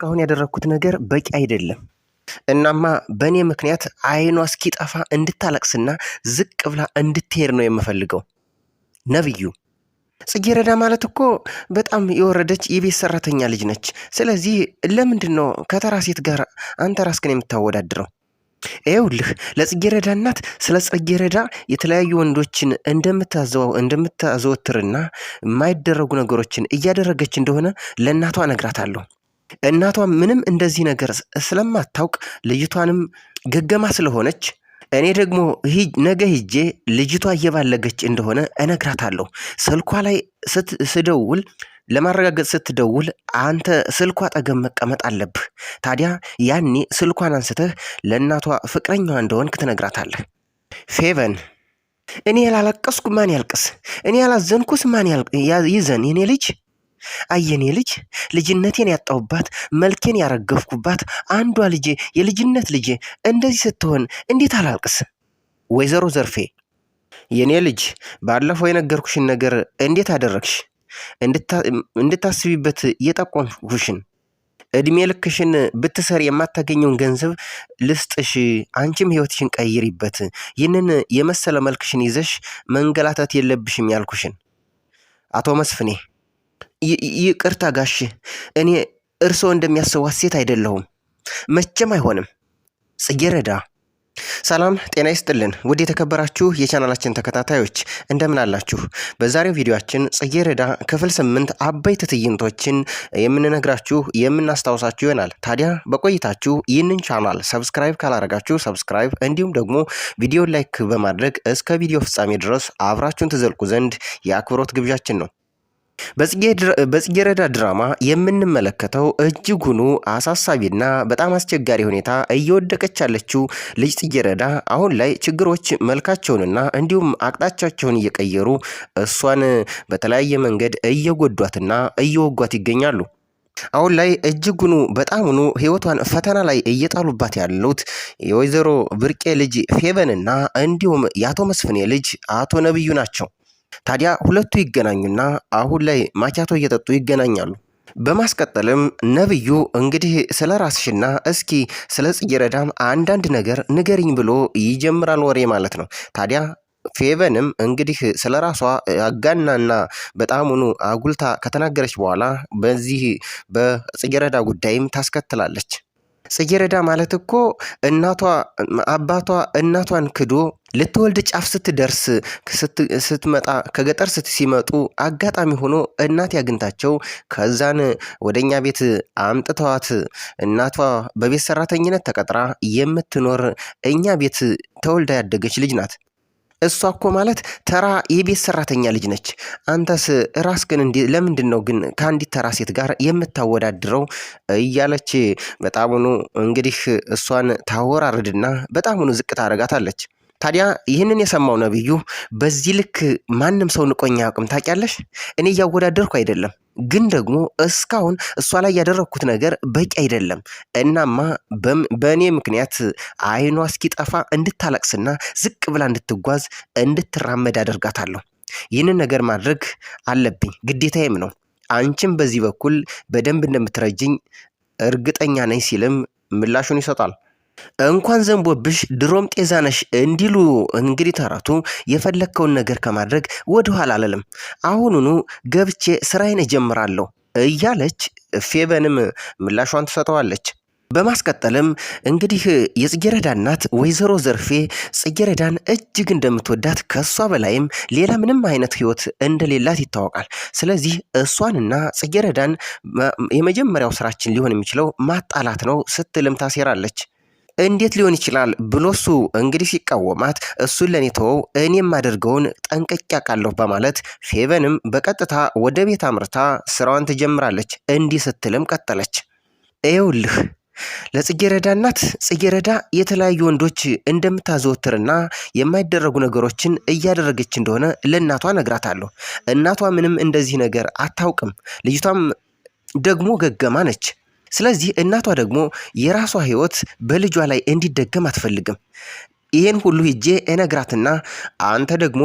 እስካሁን ያደረኩት ነገር በቂ አይደለም። እናማ በእኔ ምክንያት አይኗ እስኪጠፋ እንድታለቅስና ዝቅ ብላ እንድትሄድ ነው የምፈልገው። ነብዩ ጽጌረዳ ማለት እኮ በጣም የወረደች የቤት ሰራተኛ ልጅ ነች። ስለዚህ ለምንድን ነው ከተራ ሴት ጋር አንተ ራስህን የምታወዳድረው? ይኸውልህ ለጽጌረዳ እናት ስለ ጽጌረዳ የተለያዩ ወንዶችን እንደምታዘወትርና የማይደረጉ ነገሮችን እያደረገች እንደሆነ ለእናቷ እነግራታለሁ። እናቷ ምንም እንደዚህ ነገር ስለማታውቅ ልጅቷንም ገገማ ስለሆነች እኔ ደግሞ ነገ ሂጄ ልጅቷ እየባለገች እንደሆነ እነግራታለሁ። ስልኳ ላይ ስደውል ለማረጋገጥ ስትደውል አንተ ስልኳ አጠገብ መቀመጥ አለብህ። ታዲያ ያኔ ስልኳን አንስተህ ለእናቷ ፍቅረኛዋ እንደሆንክ ትነግራታለህ። ፌቨን እኔ ያላለቀስኩ ማን ያልቅስ? እኔ ያላዘንኩስ ማን ይዘን? የኔ ልጅ አየኔ ልጅ ልጅነቴን ያጣሁባት መልኬን ያረገፍኩባት አንዷ ልጄ የልጅነት ልጄ እንደዚህ ስትሆን እንዴት አላልቅስ? ወይዘሮ ዘርፌ የኔ ልጅ ባለፈው የነገርኩሽን ነገር እንዴት አደረግሽ? እንድታስቢበት የጠቆምኩሽን እድሜ ልክሽን ብትሰሪ የማታገኘውን ገንዘብ ልስጥሽ፣ አንቺም ህይወትሽን ቀይሪበት፣ ይህንን የመሰለ መልክሽን ይዘሽ መንገላታት የለብሽም ያልኩሽን። አቶ መስፍኔ ይቅርታ ጋሽ፣ እኔ እርስዎ እንደሚያስቧት ሴት አይደለሁም፣ መቼም አይሆንም። ጽጌረዳ ሰላም ጤና ይስጥልን ውድ የተከበራችሁ የቻናላችን ተከታታዮች እንደምን አላችሁ? በዛሬው ቪዲዮአችን ጽጌረዳ ክፍል 8 አበይት ትዕይንቶችን የምንነግራችሁ የምናስታውሳችሁ ይሆናል። ታዲያ በቆይታችሁ ይህንን ቻናል ሰብስክራይብ ካላረጋችሁ ሰብስክራይብ፣ እንዲሁም ደግሞ ቪዲዮ ላይክ በማድረግ እስከ ቪዲዮ ፍጻሜ ድረስ አብራችሁን ትዘልቁ ዘንድ የአክብሮት ግብዣችን ነው። በጽጌረዳ ድራማ የምንመለከተው እጅጉኑ አሳሳቢና በጣም አስቸጋሪ ሁኔታ እየወደቀች ያለችው ልጅ ጽጌረዳ አሁን ላይ ችግሮች መልካቸውንና እንዲሁም አቅጣጫቸውን እየቀየሩ እሷን በተለያየ መንገድ እየጎዷትና እየወጓት ይገኛሉ። አሁን ላይ እጅጉኑ በጣምኑ ህይወቷን ፈተና ላይ እየጣሉባት ያሉት የወይዘሮ ብርቄ ልጅ ፌቨንና እንዲሁም የአቶ መስፍኔ ልጅ አቶ ነብዩ ናቸው። ታዲያ ሁለቱ ይገናኙና አሁን ላይ ማኪያቶ እየጠጡ ይገናኛሉ። በማስቀጠልም ነብዩ እንግዲህ ስለ ራስሽና እስኪ ስለ ጽጌረዳም አንዳንድ ነገር ንገሪኝ ብሎ ይጀምራል ወሬ ማለት ነው። ታዲያ ፌቨንም እንግዲህ ስለ ራሷ አጋናና በጣሙኑ አጉልታ ከተናገረች በኋላ በዚህ በጽጌረዳ ጉዳይም ታስከትላለች። ጽጌረዳ ማለት እኮ አባቷ እናቷን ክዶ ልትወልድ ጫፍ ስትደርስ ስትመጣ ከገጠር ሲመጡ አጋጣሚ ሆኖ እናት ያግኝታቸው ከዛን ወደኛ ቤት አምጥተዋት እናቷ በቤት ሰራተኝነት ተቀጥራ የምትኖር እኛ ቤት ተወልዳ ያደገች ልጅ ናት። እሷ እኮ ማለት ተራ የቤት ሰራተኛ ልጅ ነች። አንተስ ራስህን ለምንድን ነው ግን ከአንዲት ተራ ሴት ጋር የምታወዳድረው? እያለች በጣሙኑ እንግዲህ እሷን ታወራርድና በጣሙኑ ዝቅ ታደርጋታለች። ታዲያ ይህንን የሰማው ነብዩ በዚህ ልክ ማንም ሰው ንቆኛ አያውቅም ታውቂያለሽ? እኔ እያወዳደርኩ አይደለም፣ ግን ደግሞ እስካሁን እሷ ላይ ያደረግኩት ነገር በቂ አይደለም። እናማ በእኔ ምክንያት አይኗ እስኪጠፋ እንድታለቅስና ዝቅ ብላ እንድትጓዝ እንድትራመድ አደርጋታለሁ። ይህንን ነገር ማድረግ አለብኝ፣ ግዴታዬም ነው። አንቺም በዚህ በኩል በደንብ እንደምትረጅኝ እርግጠኛ ነኝ ሲልም ምላሹን ይሰጣል። እንኳን ዘንቦብሽ ድሮም ጤዛነሽ እንዲሉ እንግዲህ ተረቱ የፈለግከውን ነገር ከማድረግ ወደኋላ አልልም። አሁኑኑ ገብቼ ስራዬን እጀምራለሁ እያለች ፌቨንም ምላሿን ትሰጠዋለች። በማስቀጠልም እንግዲህ የጽጌረዳ እናት ወይዘሮ ዘርፌ ጽጌረዳን እጅግ እንደምትወዳት ከሷ በላይም ሌላ ምንም አይነት ህይወት እንደሌላት ይታወቃል። ስለዚህ እሷንና ጽጌረዳን የመጀመሪያው ስራችን ሊሆን የሚችለው ማጣላት ነው ስትልም ታሴራለች። እንዴት ሊሆን ይችላል ብሎ እሱ እንግዲህ ሲቃወማት እሱን ለኔ ተወው፣ እኔ የማደርገውን ጠንቅቄ አውቃለሁ በማለት ፌቨንም በቀጥታ ወደ ቤት አምርታ ስራዋን ትጀምራለች። እንዲህ ስትልም ቀጠለች። ይኸውልህ ለጽጌረዳ እናት ጽጌረዳ የተለያዩ ወንዶች እንደምታዘወትርና የማይደረጉ ነገሮችን እያደረገች እንደሆነ ለእናቷ ነግራታለሁ። እናቷ ምንም እንደዚህ ነገር አታውቅም። ልጅቷም ደግሞ ገገማ ነች። ስለዚህ እናቷ ደግሞ የራሷ ህይወት በልጇ ላይ እንዲደገም አትፈልግም። ይህን ሁሉ ሂጄ እነግራትና አንተ ደግሞ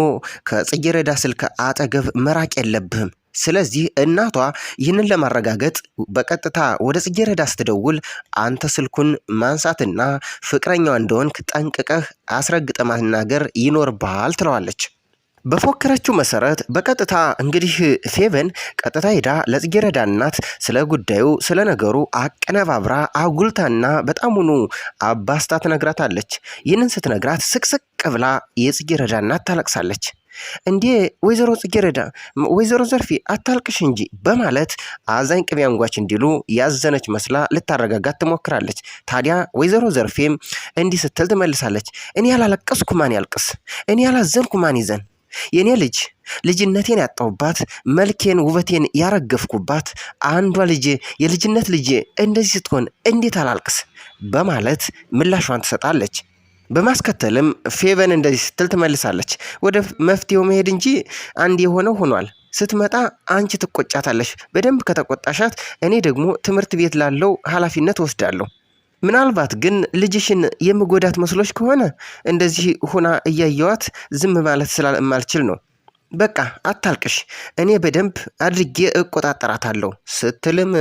ከጽጌረዳ ስልክ አጠገብ መራቅ የለብህም። ስለዚህ እናቷ ይህንን ለማረጋገጥ በቀጥታ ወደ ጽጌረዳ ስትደውል አንተ ስልኩን ማንሳትና ፍቅረኛዋ እንደሆንክ ጠንቅቀህ አስረግጠ ማናገር ይኖርብሃል ትለዋለች። በፎከረችው መሰረት በቀጥታ እንግዲህ ፌቨን ቀጥታ ሄዳ ለጽጌረዳ እናት ስለ ጉዳዩ ስለ ነገሩ አቀነባብራ አጉልታና በጣሙኑ አባስታ ትነግራታለች። ይህንን ስትነግራት ስቅስቅ ብላ የጽጌረዳ እናት ታለቅሳለች። እንዴ ወይዘሮ ጽጌረዳ፣ ወይዘሮ ዘርፌ አታልቅሽ እንጂ በማለት አዛኝ ቅቤ አንጓች እንዲሉ ያዘነች መስላ ልታረጋጋት ትሞክራለች። ታዲያ ወይዘሮ ዘርፌም እንዲህ ስትል ትመልሳለች። እኔ ያላለቀስኩ ማን ያልቅስ? እኔ ያላዘንኩ ማን ይዘን? የኔ ልጅ ልጅነቴን ያጣሁባት መልኬን ውበቴን ያረገፍኩባት አንዷ ልጄ የልጅነት ልጄ እንደዚህ ስትሆን እንዴት አላልቅስ? በማለት ምላሿን ትሰጣለች። በማስከተልም ፌቨን እንደዚህ ስትል ትመልሳለች። ወደ መፍትሄው መሄድ እንጂ አንድ የሆነው ሆኗል። ስትመጣ አንቺ ትቆጫታለሽ። በደንብ ከተቆጣሻት እኔ ደግሞ ትምህርት ቤት ላለው ኃላፊነት ወስዳለሁ። ምናልባት ግን ልጅሽን የምጎዳት መስሎች ከሆነ እንደዚህ ሆና እያየዋት ዝም ማለት ስላልማልችል ነው። በቃ አታልቅሽ፣ እኔ በደንብ አድርጌ እቆጣጠራታለሁ ስትልም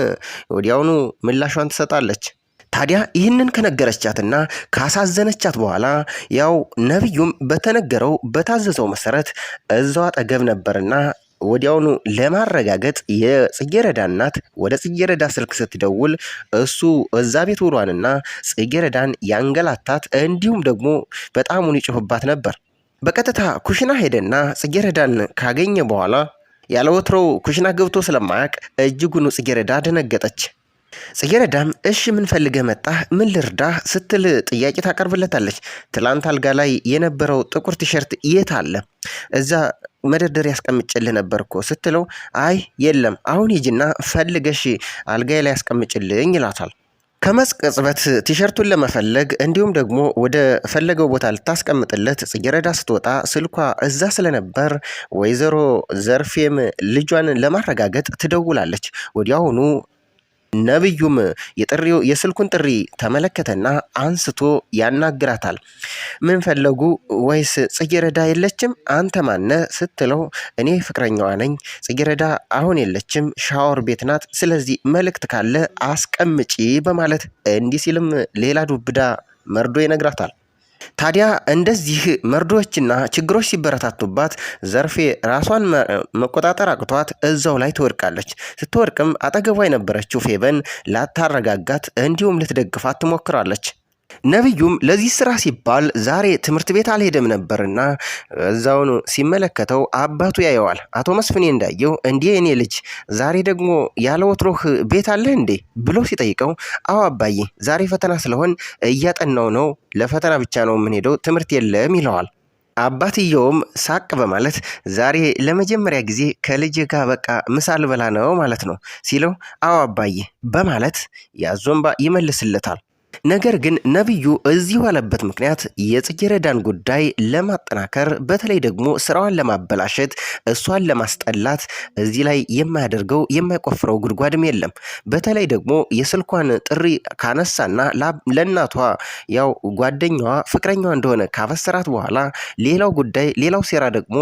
ወዲያውኑ ምላሿን ትሰጣለች። ታዲያ ይህንን ከነገረቻትና ካሳዘነቻት በኋላ ያው ነቢዩም በተነገረው በታዘዘው መሰረት እዛው አጠገብ ነበርና ወዲያውኑ ለማረጋገጥ የጽጌረዳ እናት ወደ ጽጌረዳ ስልክ ስትደውል እሱ እዛ ቤት ውሏንና ጽጌረዳን ያንገላታት እንዲሁም ደግሞ በጣሙን ይጮህባት ነበር። በቀጥታ ኩሽና ሄደና ጽጌረዳን ካገኘ በኋላ ያለወትሮው ኩሽና ገብቶ ስለማያውቅ እጅጉኑ ጽጌረዳ ደነገጠች። ጽጌረዳም እሺ ምን ፈልገህ መጣህ? ምን ልርዳህ? ስትል ጥያቄ ታቀርብለታለች። ትላንት አልጋ ላይ የነበረው ጥቁር ቲሸርት የት አለ? እዛ መደርደር ያስቀምጭልህ ነበር እኮ ስትለው አይ የለም፣ አሁን ሂጂና ፈልገሽ አልጋዬ ላይ ያስቀምጭልኝ ይላታል። ከመቅጽበት ቲሸርቱን ለመፈለግ እንዲሁም ደግሞ ወደ ፈለገው ቦታ ልታስቀምጥለት ጽጌረዳ ስትወጣ ስልኳ እዛ ስለነበር ወይዘሮ ዘርፌም ልጇን ለማረጋገጥ ትደውላለች። ወዲያውኑ ነብዩም የስልኩን ጥሪ ተመለከተና አንስቶ ያናግራታል። ምን ፈለጉ? ወይስ ጽጌረዳ የለችም? አንተ ማነ? ስትለው እኔ ፍቅረኛዋ ነኝ፣ ጽጌረዳ አሁን የለችም፣ ሻወር ቤት ናት፣ ስለዚህ መልእክት ካለ አስቀምጪ በማለት እንዲህ ሲልም ሌላ ዱብዳ መርዶ ይነግራታል። ታዲያ እንደዚህ መርዶችና ችግሮች ሲበረታቱባት ዘርፌ ራሷን መቆጣጠር አቅቷት እዛው ላይ ትወድቃለች። ስትወድቅም አጠገቧ የነበረችው ፌቨን ላታረጋጋት እንዲሁም ልትደግፋት ትሞክራለች። ነቢዩም ለዚህ ስራ ሲባል ዛሬ ትምህርት ቤት አልሄደም ነበርና እዛውን ሲመለከተው አባቱ ያየዋል። አቶ መስፍኔ እንዳየው እንዲህ የኔ ልጅ ዛሬ ደግሞ ያለ ወትሮህ ቤት አለህ እንዴ ብሎ ሲጠይቀው አዎ አባዬ ዛሬ ፈተና ስለሆን እያጠናው ነው፣ ለፈተና ብቻ ነው የምንሄደው፣ ትምህርት የለም ይለዋል። አባትየውም ሳቅ በማለት ዛሬ ለመጀመሪያ ጊዜ ከልጅ ጋር በቃ ምሳ ልበላ ነው ማለት ነው ሲለው አዎ አባዬ በማለት ያዞንባ ይመልስለታል። ነገር ግን ነቢዩ እዚህ ዋለበት ምክንያት የጽጌረዳን ጉዳይ ለማጠናከር በተለይ ደግሞ ስራዋን ለማበላሸት እሷን ለማስጠላት እዚህ ላይ የማያደርገው የማይቆፍረው ጉድጓድም የለም። በተለይ ደግሞ የስልኳን ጥሪ ካነሳና ለእናቷ ያው ጓደኛዋ ፍቅረኛዋ እንደሆነ ካበሰራት በኋላ ሌላው ጉዳይ ሌላው ሴራ ደግሞ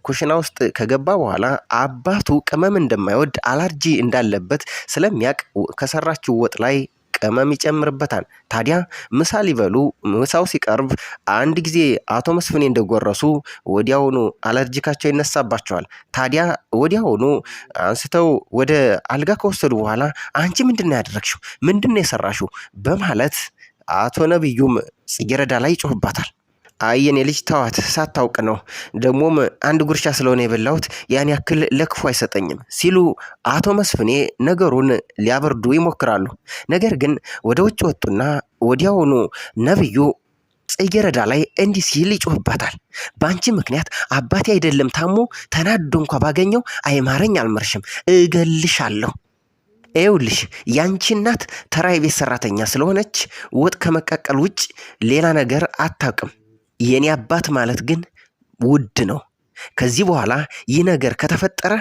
ኩሽና ውስጥ ከገባ በኋላ አባቱ ቅመም እንደማይወድ አላርጂ እንዳለበት ስለሚያውቅ ከሰራችው ወጥ ላይ ቅመም ይጨምርበታል። ታዲያ ምሳ ሊበሉ ምሳው ሲቀርብ አንድ ጊዜ አቶ መስፍኔ እንደጎረሱ ወዲያውኑ አለርጂካቸው ይነሳባቸዋል። ታዲያ ወዲያውኑ አንስተው ወደ አልጋ ከወሰዱ በኋላ አንቺ ምንድነው ያደረግሽው? ምንድነው የሰራሽው? በማለት አቶ ነቢዩም ጽጌረዳ ላይ ይጮህባታል። አየኔ ልጅ ተዋት፣ ሳታውቅ ነው፣ ደግሞም አንድ ጉርሻ ስለሆነ የበላሁት ያን ያክል ለክፉ አይሰጠኝም ሲሉ አቶ መስፍኔ ነገሩን ሊያበርዱ ይሞክራሉ። ነገር ግን ወደ ውጭ ወጡና ወዲያውኑ ነብዩ ጽጌረዳ ላይ እንዲህ ሲል ይጮህባታል። በአንቺ ምክንያት አባቴ አይደለም ታሞ ተናዶ እንኳ ባገኘው አይማረኝ አልመርሽም፣ እገልሻለሁ። ይኸውልሽ ያንቺ እናት ተራ የቤት ሰራተኛ ስለሆነች ወጥ ከመቀቀል ውጭ ሌላ ነገር አታውቅም። የኔ አባት ማለት ግን ውድ ነው። ከዚህ በኋላ ይህ ነገር ከተፈጠረ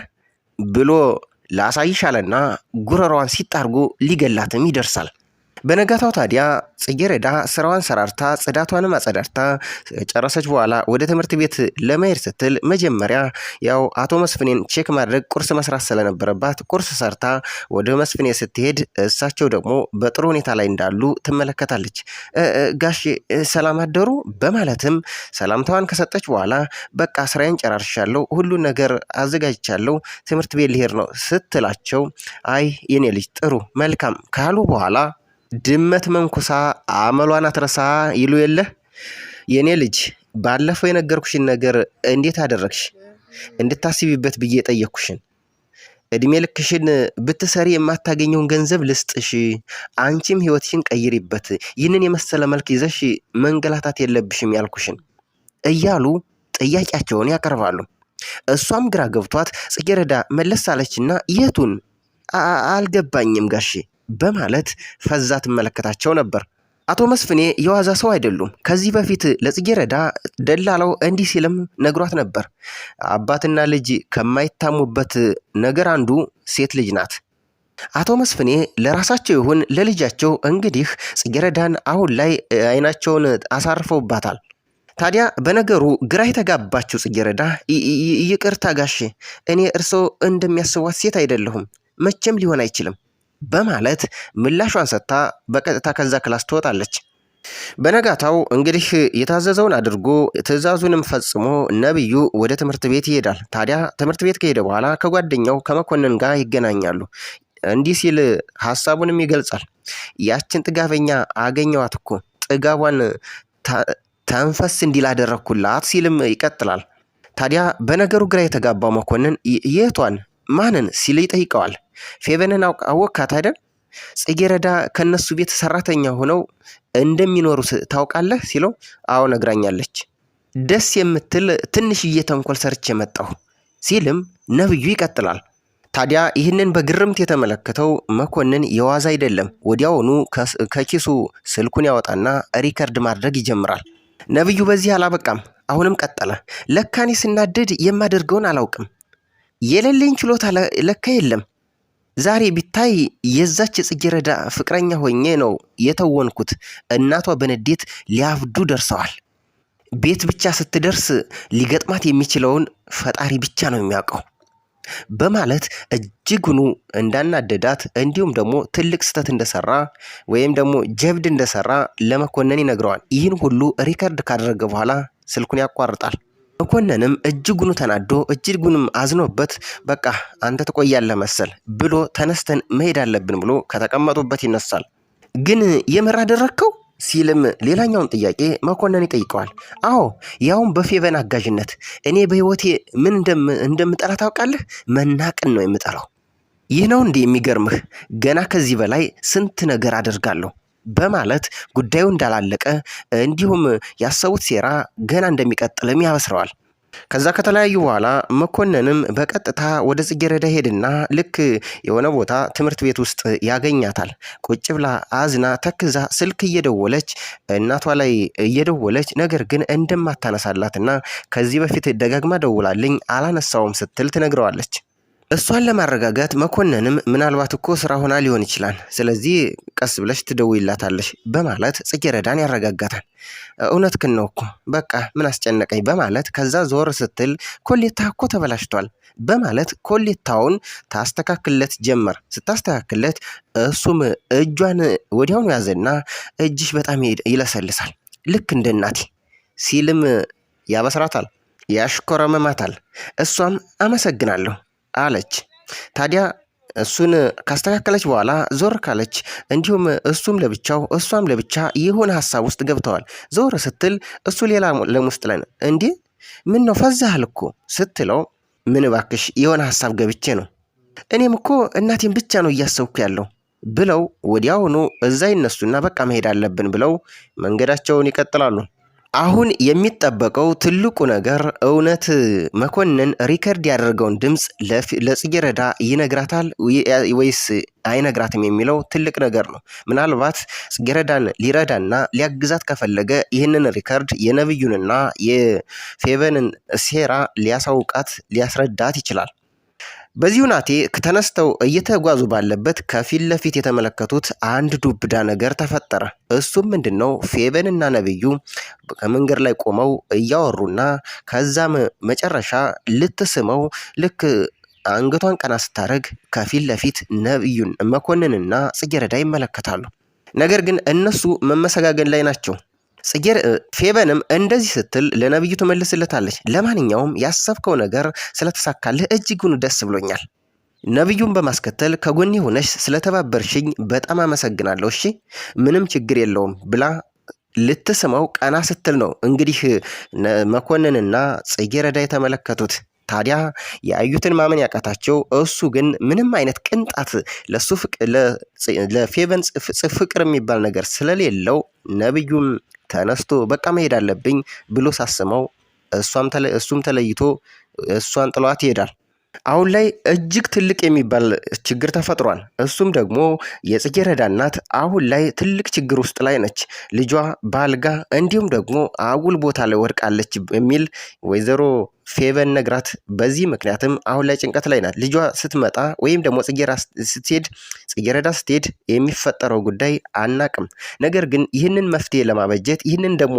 ብሎ ላሳይሻለና ጉረሯን ሲጣርጉ ሊገላትም ይደርሳል። በነጋታው ታዲያ ጽጌረዳ ስራዋን ሰራርታ ጽዳቷንም አጸዳርታ ጨረሰች በኋላ ወደ ትምህርት ቤት ለመሄድ ስትል መጀመሪያ ያው አቶ መስፍኔን ቼክ ማድረግ ቁርስ መስራት ስለነበረባት ቁርስ ሰርታ ወደ መስፍኔ ስትሄድ እሳቸው ደግሞ በጥሩ ሁኔታ ላይ እንዳሉ ትመለከታለች። ጋሼ ሰላም አደሩ በማለትም ሰላምታዋን ከሰጠች በኋላ በቃ ስራዬን ጨራርሻለሁ፣ ሁሉን ነገር አዘጋጅቻለሁ፣ ትምህርት ቤት ልሄድ ነው ስትላቸው አይ የኔ ልጅ ጥሩ መልካም ካሉ በኋላ ድመት መንኩሳ አመሏን አትረሳ ይሉ የለ የኔ ልጅ ባለፈው የነገርኩሽን ነገር እንዴት አደረግሽ? እንድታስቢበት ብዬ ጠየቅኩሽን። እድሜ ልክሽን ብትሰሪ የማታገኘውን ገንዘብ ልስጥሽ፣ አንቺም ህይወትሽን ቀይሪበት፣ ይህንን የመሰለ መልክ ይዘሽ መንገላታት የለብሽም ያልኩሽን እያሉ ጥያቄያቸውን ያቀርባሉ። እሷም ግራ ገብቷት ጽጌረዳ መለስ አለችና የቱን አልገባኝም ጋሼ በማለት ፈዛ ትመለከታቸው ነበር። አቶ መስፍኔ የዋዛ ሰው አይደሉም። ከዚህ በፊት ለጽጌረዳ ደላላው እንዲህ ሲልም ነግሯት ነበር። አባትና ልጅ ከማይታሙበት ነገር አንዱ ሴት ልጅ ናት። አቶ መስፍኔ ለራሳቸው ይሁን ለልጃቸው እንግዲህ ጽጌረዳን አሁን ላይ አይናቸውን አሳርፈውባታል። ታዲያ በነገሩ ግራ የተጋባችው ጽጌረዳ ይቅርታ ጋሼ፣ እኔ እርስዎ እንደሚያስቧት ሴት አይደለሁም፣ መቼም ሊሆን አይችልም በማለት ምላሿን ሰጥታ በቀጥታ ከዛ ክላስ ትወጣለች። በነጋታው እንግዲህ የታዘዘውን አድርጎ ትዕዛዙንም ፈጽሞ ነብዩ ወደ ትምህርት ቤት ይሄዳል። ታዲያ ትምህርት ቤት ከሄደ በኋላ ከጓደኛው ከመኮንን ጋር ይገናኛሉ። እንዲህ ሲል ሀሳቡንም ይገልጻል። ያችን ጥጋበኛ አገኘዋት እኮ ጥጋቧን ተንፈስ እንዲል አደረግኩላት ሲልም ይቀጥላል። ታዲያ በነገሩ ግራ የተጋባው መኮንን የቷን ማንን ሲል ይጠይቀዋል። ፌቨንን አወካት አይደል? ጽጌረዳ ከነሱ ቤት ሰራተኛ ሆነው እንደሚኖሩ ታውቃለህ ሲለው አዎ ነግራኛለች። ደስ የምትል ትንሽዬ ተንኮል ሰርቼ መጣሁ ሲልም ነብዩ ይቀጥላል። ታዲያ ይህንን በግርምት የተመለከተው መኮንን የዋዛ አይደለም። ወዲያውኑ ከኪሱ ስልኩን ያወጣና ሪከርድ ማድረግ ይጀምራል። ነብዩ በዚህ አላበቃም። አሁንም ቀጠለ። ለካኔ ስናደድ የማደርገውን አላውቅም። የሌለኝ ችሎታ ለካ የለም። ዛሬ ቢታይ የዛች ጽጌረዳ ፍቅረኛ ሆኜ ነው የተወንኩት። እናቷ በንዴት ሊያብዱ ደርሰዋል። ቤት ብቻ ስትደርስ ሊገጥማት የሚችለውን ፈጣሪ ብቻ ነው የሚያውቀው በማለት እጅጉኑ እንዳናደዳት እንዲሁም ደግሞ ትልቅ ስህተት እንደሰራ ወይም ደግሞ ጀብድ እንደሰራ ለመኮንን ይነግረዋል። ይህን ሁሉ ሪከርድ ካደረገ በኋላ ስልኩን ያቋርጣል። መኮንንም እጅጉኑ ተናዶ እጅጉንም አዝኖበት በቃ አንተ ትቆያለህ መሰል ብሎ ተነስተን መሄድ አለብን ብሎ ከተቀመጡበት ይነሳል። ግን የምር አደረግከው ሲልም ሌላኛውን ጥያቄ መኮንን ይጠይቀዋል። አዎ ያውም በፌቨን አጋዥነት። እኔ በህይወቴ ምን እንደምጠላ ታውቃለህ? መናቅን ነው የምጠላው። ይህ ነው እንዲህ የሚገርምህ? ገና ከዚህ በላይ ስንት ነገር አደርጋለሁ በማለት ጉዳዩ እንዳላለቀ እንዲሁም ያሰቡት ሴራ ገና እንደሚቀጥልም ያበስረዋል። ከዛ ከተለያዩ በኋላ መኮንንም በቀጥታ ወደ ጽጌረዳ ሄድና ልክ የሆነ ቦታ ትምህርት ቤት ውስጥ ያገኛታል። ቁጭ ብላ አዝና ተክዛ ስልክ እየደወለች እናቷ ላይ እየደወለች ነገር ግን እንደማታነሳላትና ከዚህ በፊት ደጋግማ ደውላልኝ አላነሳውም ስትል ትነግረዋለች። እሷን ለማረጋጋት መኮንንም ምናልባት እኮ ስራ ሆና ሊሆን ይችላል፣ ስለዚህ ቀስ ብለሽ ትደውይላታለሽ በማለት ጽጌረዳን ያረጋጋታል። እውነትህን ነው እኮ በቃ ምን አስጨነቀኝ በማለት ከዛ ዞር ስትል ኮሌታ እኮ ተበላሽቷል በማለት ኮሌታውን ታስተካክለት ጀመር። ስታስተካክለት እሱም እጇን ወዲያውኑ ያዘና እጅሽ በጣም ይለሰልሳል ልክ እንደ እናቴ ሲልም ያበስራታል፣ ያሽኮረመማታል። እሷም አመሰግናለሁ አለች። ታዲያ እሱን ካስተካከለች በኋላ ዞር ካለች እንዲሁም እሱም ለብቻው እሷም ለብቻ የሆነ ሀሳብ ውስጥ ገብተዋል። ዞር ስትል እሱ ሌላ ዓለም ውስጥ ላይ ነው። እንዴ ምን ነው ፈዛሃል እኮ ስትለው ምን እባክሽ የሆነ ሀሳብ ገብቼ ነው፣ እኔም እኮ እናቴን ብቻ ነው እያሰብኩ ያለው ብለው ወዲያውኑ እዛ ይነሱና በቃ መሄድ አለብን ብለው መንገዳቸውን ይቀጥላሉ። አሁን የሚጠበቀው ትልቁ ነገር እውነት መኮንን ሪከርድ ያደረገውን ድምፅ ለጽጌረዳ ይነግራታል ወይስ አይነግራትም የሚለው ትልቅ ነገር ነው። ምናልባት ጽጌረዳን ሊረዳና ሊያግዛት ከፈለገ ይህንን ሪከርድ የነብዩንና የፌቨንን ሴራ ሊያሳውቃት ሊያስረዳት ይችላል። በዚህ ሁናቴ ተነስተው እየተጓዙ ባለበት ከፊት ለፊት የተመለከቱት አንድ ዱብዳ ነገር ተፈጠረ። እሱም ምንድነው? ፌቨንና ነብዩ ከመንገድ ላይ ቆመው እያወሩና ከዛም መጨረሻ ልትስመው ልክ አንገቷን ቀና ስታደርግ ከፊት ለፊት ነብዩን መኮንንና ጽጌረዳ ይመለከታሉ። ነገር ግን እነሱ መመሰጋገን ላይ ናቸው። ፌቨንም እንደዚህ ስትል ለነብዩ ትመልስለታለች። ለማንኛውም ያሰብከው ነገር ስለተሳካልህ እጅጉን ደስ ብሎኛል። ነብዩን በማስከተል ከጎኔ ሆነሽ ስለተባበርሽኝ በጣም አመሰግናለሁ። እሺ ምንም ችግር የለውም ብላ ልትስመው ቀና ስትል ነው እንግዲህ መኮንንና ጽጌረዳ የተመለከቱት። ታዲያ ያዩትን ማመን ያቃታቸው፣ እሱ ግን ምንም አይነት ቅንጣት ለፌቨን ፍቅር የሚባል ነገር ስለሌለው ነብዩም ተነስቶ በቃ መሄድ አለብኝ ብሎ ሳስመው እሱም ተለይቶ እሷን ጥሏት ይሄዳል። አሁን ላይ እጅግ ትልቅ የሚባል ችግር ተፈጥሯል። እሱም ደግሞ የጽጌረዳ እናት አሁን ላይ ትልቅ ችግር ውስጥ ላይ ነች። ልጇ ባልጋ እንዲሁም ደግሞ አጉል ቦታ ላይ ወድቃለች የሚል ወይዘሮ ፌቨን ነግራት፣ በዚህ ምክንያትም አሁን ላይ ጭንቀት ላይ ናት። ልጇ ስትመጣ ወይም ደግሞ ጽጌረዳ ስትሄድ የሚፈጠረው ጉዳይ አናቅም። ነገር ግን ይህንን መፍትሄ ለማበጀት ይህንን ደግሞ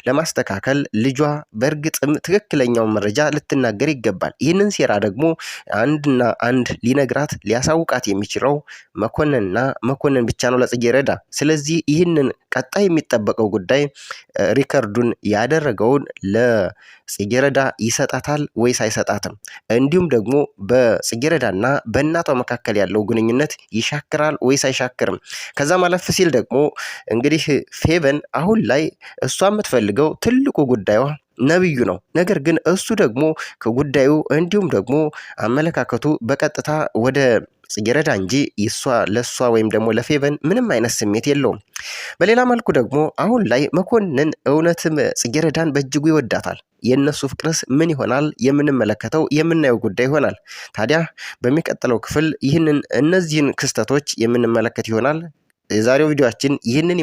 ለማስተካከል ልጇ በእርግጥም ትክክለኛውን መረጃ ልትናገር ይገባል። ይህንን ሴራ ደግሞ አንድና አንድ ሊነግራት ሊያሳውቃት የሚችለው መኮንን ብቻ ነው ለጽጌረዳ። ስለዚህ ይህንን ቀጣይ የሚጠበቀው ጉዳይ ሪከርዱን ያደረገውን ለጽጌረዳ ይሰጣታል ወይስ አይሰጣትም? እንዲሁም ደግሞ በጽጌረዳና በእናቷ መካከል ያለው ግንኙነት ይሻክራል ወይስ አይሻክርም? ከዛም አለፍ ሲል ደግሞ እንግዲህ ፌቨን አሁን ላይ እሷ የምትፈልገው ትልቁ ጉዳዩ ነብዩ ነው። ነገር ግን እሱ ደግሞ ከጉዳዩ እንዲሁም ደግሞ አመለካከቱ በቀጥታ ወደ ጽጌረዳ እንጂ ለእሷ ወይም ደግሞ ለፌቨን ምንም አይነት ስሜት የለውም። በሌላ መልኩ ደግሞ አሁን ላይ መኮንን እውነትም ጽጌረዳን በእጅጉ ይወዳታል። የእነሱ ፍቅርስ ምን ይሆናል? የምንመለከተው የምናየው ጉዳይ ይሆናል። ታዲያ በሚቀጥለው ክፍል እነዚህን ክስተቶች የምንመለከት ይሆናል። የዛሬው ቪዲዮአችን ይህንን